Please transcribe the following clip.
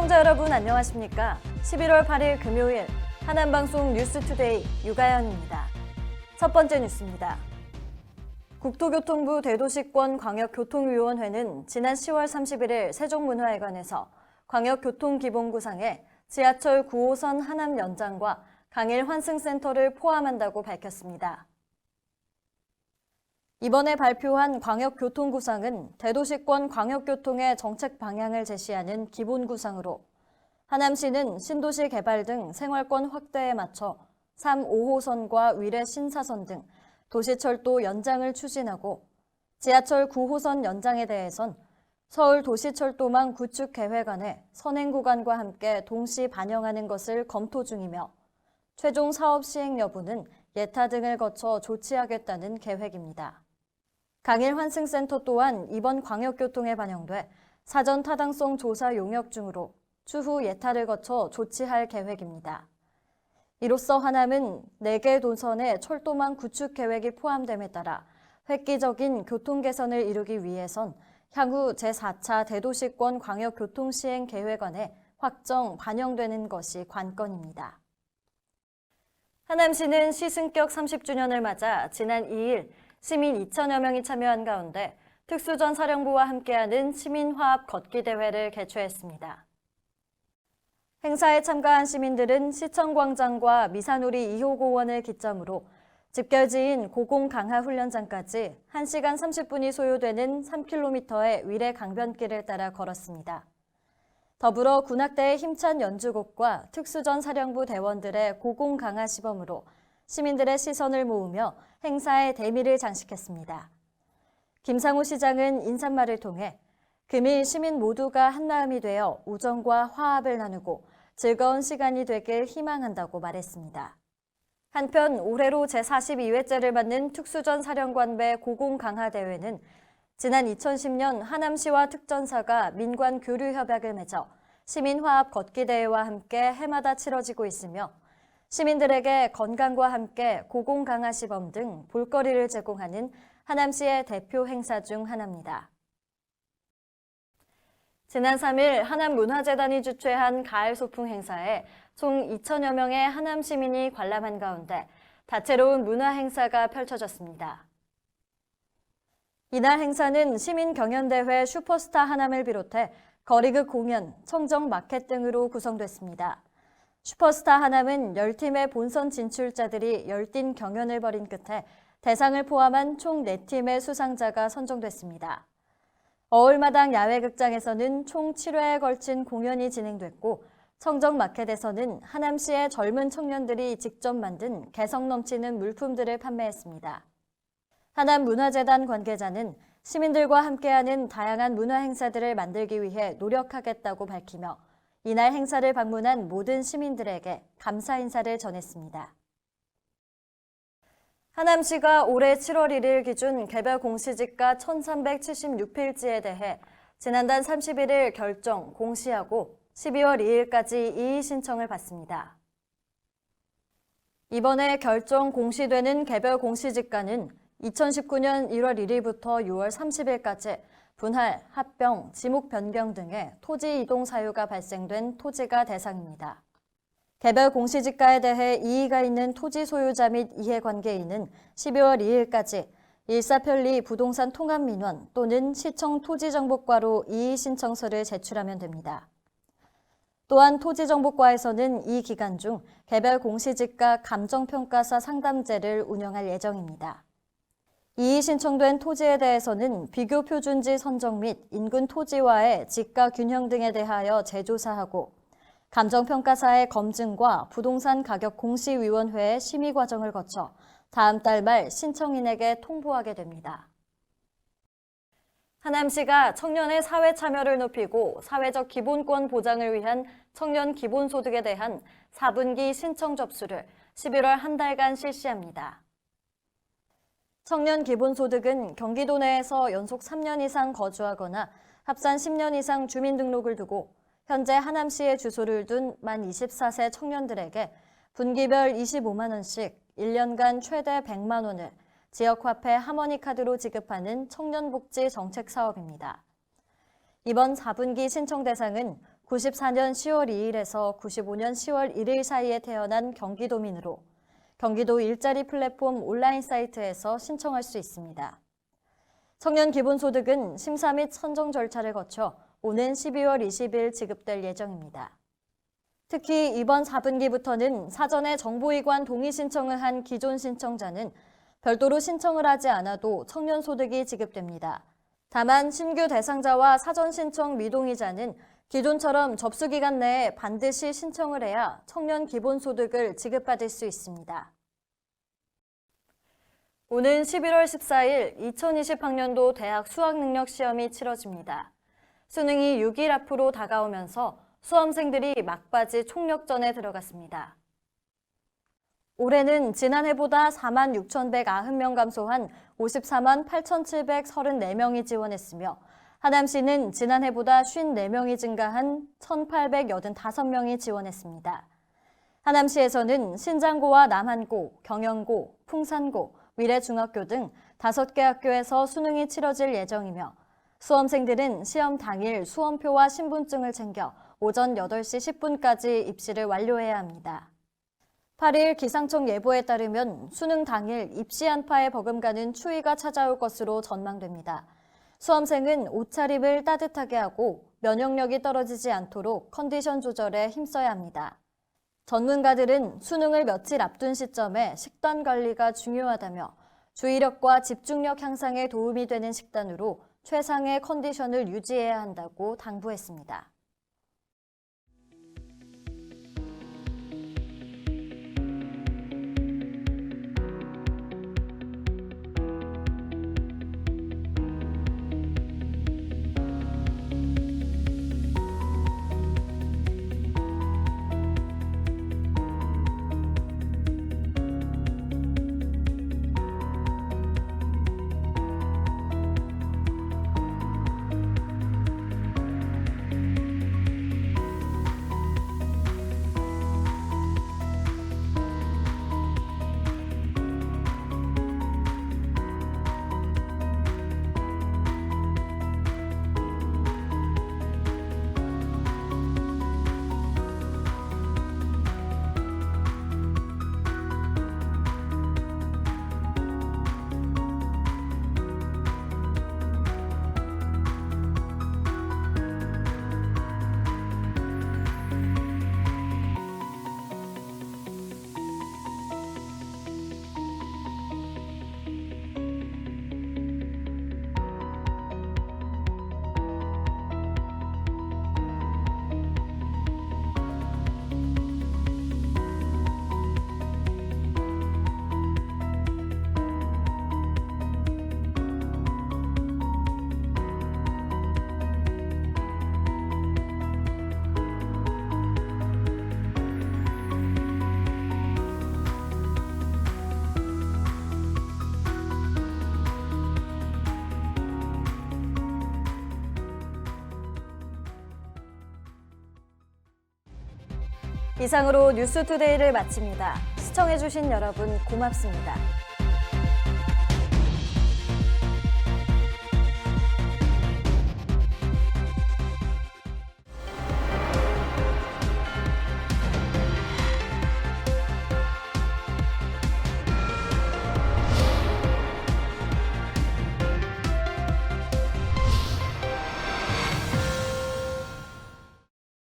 시청자 여러분 안녕하십니까? 11월 8일 금요일 하남방송 뉴스투데이 유가연입니다. 첫 번째 뉴스입니다. 국토교통부 대도시권 광역교통위원회는 지난 10월 31일 세종문화회관에서 광역교통기본구상에 지하철 9호선 하남 연장과 강일 환승센터를 포함한다고 밝혔습니다. 이번에 발표한 광역교통구상은 대도시권 광역교통의 정책 방향을 제시하는 기본구상으로 하남시는 신도시 개발 등 생활권 확대에 맞춰 3, 5호선과 위례 신사선 등 도시철도 연장을 추진하고 지하철 9호선 연장에 대해선 서울 도시철도망 구축 계획안에 선행 구간과 함께 동시 반영하는 것을 검토 중이며 최종 사업 시행 여부는 예타 등을 거쳐 조치하겠다는 계획입니다. 강일 환승센터 또한 이번 광역교통에 반영돼 사전 타당성 조사 용역 중으로 추후 예타를 거쳐 조치할 계획입니다. 이로써 하남은 4개 도선의 철도망 구축 계획이 포함됨에 따라 획기적인 교통 개선을 이루기 위해선 향후 제4차 대도시권 광역교통시행 계획안에 확정 반영되는 것이 관건입니다. 하남시는 시승격 30주년을 맞아 지난 2일 시민 2천여 명이 참여한 가운데 특수전 사령부와 함께하는 시민화합 걷기 대회를 개최했습니다. 행사에 참가한 시민들은 시청광장과 미사누리 2호 공원을 기점으로 집결지인 고공강하훈련장까지 1시간 30분이 소요되는 3km의 위례 강변길을 따라 걸었습니다. 더불어 군악대의 힘찬 연주곡과 특수전 사령부 대원들의 고공강하 시범으로 시민들의 시선을 모으며 행사의 대미를 장식했습니다. 김상우 시장은 인사말을 통해 금일 시민 모두가 한마음이 되어 우정과 화합을 나누고 즐거운 시간이 되길 희망한다고 말했습니다. 한편 올해로 제42회째를 맞는 특수전 사령관배 고공강하대회는 지난 2010년 하남시와 특전사가 민관 교류 협약을 맺어 시민화합 걷기대회와 함께 해마다 치러지고 있으며 시민들에게 건강과 함께 고공강하 시범 등 볼거리를 제공하는 하남시의 대표 행사 중 하나입니다. 지난 3일 하남문화재단이 주최한 가을 소풍 행사에 총 2천여 명의 하남 시민이 관람한 가운데 다채로운 문화 행사가 펼쳐졌습니다. 이날 행사는 시민경연대회 슈퍼스타 하남을 비롯해 거리극 공연, 청정 마켓 등으로 구성됐습니다. 슈퍼스타 하남은 10팀의 본선 진출자들이 열띤 경연을 벌인 끝에 대상을 포함한 총 4팀의 수상자가 선정됐습니다. 어울마당 야외극장에서는 총 7회에 걸친 공연이 진행됐고 청정마켓에서는 하남시의 젊은 청년들이 직접 만든 개성 넘치는 물품들을 판매했습니다. 하남문화재단 관계자는 시민들과 함께하는 다양한 문화 행사들을 만들기 위해 노력하겠다고 밝히며 이날 행사를 방문한 모든 시민들에게 감사 인사를 전했습니다. 하남시가 올해 7월 1일 기준 개별 공시지가 1376필지에 대해 지난달 31일 결정, 공시하고 12월 2일까지 이의 신청을 받습니다. 이번에 결정, 공시되는 개별 공시지가는 2019년 1월 1일부터 6월 30일까지 분할, 합병, 지목 변경 등의 토지 이동 사유가 발생된 토지가 대상입니다. 개별 공시지가에 대해 이의가 있는 토지 소유자 및 이해관계인은 12월 2일까지 일사편리 부동산 통합민원 또는 시청 토지정보과로 이의 신청서를 제출하면 됩니다. 또한 토지정보과에서는 이 기간 중 개별 공시지가 감정평가사 상담제를 운영할 예정입니다. 이의 신청된 토지에 대해서는 비교 표준지 선정 및 인근 토지와의 지가 균형 등에 대하여 재조사하고 감정평가사의 검증과 부동산 가격 공시위원회의 심의 과정을 거쳐 다음 달 말 신청인에게 통보하게 됩니다. 하남시가 청년의 사회 참여를 높이고 사회적 기본권 보장을 위한 청년 기본소득에 대한 4분기 신청 접수를 11월 한 달간 실시합니다. 청년 기본소득은 경기도 내에서 연속 3년 이상 거주하거나 합산 10년 이상 주민등록을 두고 현재 하남시에 주소를 둔 만 24세 청년들에게 분기별 25만 원씩 1년간 최대 100만 원을 지역화폐 하모니카드로 지급하는 청년복지 정책 사업입니다. 이번 4분기 신청 대상은 94년 10월 2일에서 95년 10월 1일 사이에 태어난 경기도민으로 경기도 일자리 플랫폼 온라인 사이트에서 신청할 수 있습니다. 청년 기본소득은 심사 및 선정 절차를 거쳐 오는 12월 20일 지급될 예정입니다. 특히 이번 4분기부터는 사전에 정보이관 동의 신청을 한 기존 신청자는 별도로 신청을 하지 않아도 청년소득이 지급됩니다. 다만 신규 대상자와 사전 신청 미동의자는 기존처럼 접수기간 내에 반드시 신청을 해야 청년 기본소득을 지급받을 수 있습니다. 오는 11월 14일 2020학년도 대학 수학능력시험이 치러집니다. 수능이 6일 앞으로 다가오면서 수험생들이 막바지 총력전에 들어갔습니다. 올해는 지난해보다 46,190명 감소한 54만 8,734명이 지원했으며 하남시는 지난해보다 54명이 증가한 1,885명이 지원했습니다. 하남시에서는 신장고와 남한고, 경영고, 풍산고, 미래중학교 등 5개 학교에서 수능이 치러질 예정이며 수험생들은 시험 당일 수험표와 신분증을 챙겨 오전 8시 10분까지 입시를 완료해야 합니다. 8일 기상청 예보에 따르면 수능 당일 입시 한파에 버금가는 추위가 찾아올 것으로 전망됩니다. 수험생은 옷차림을 따뜻하게 하고 면역력이 떨어지지 않도록 컨디션 조절에 힘써야 합니다. 전문가들은 수능을 며칠 앞둔 시점에 식단 관리가 중요하다며 주의력과 집중력 향상에 도움이 되는 식단으로 최상의 컨디션을 유지해야 한다고 당부했습니다. 이상으로 뉴스투데이를 마칩니다. 시청해주신 여러분 고맙습니다.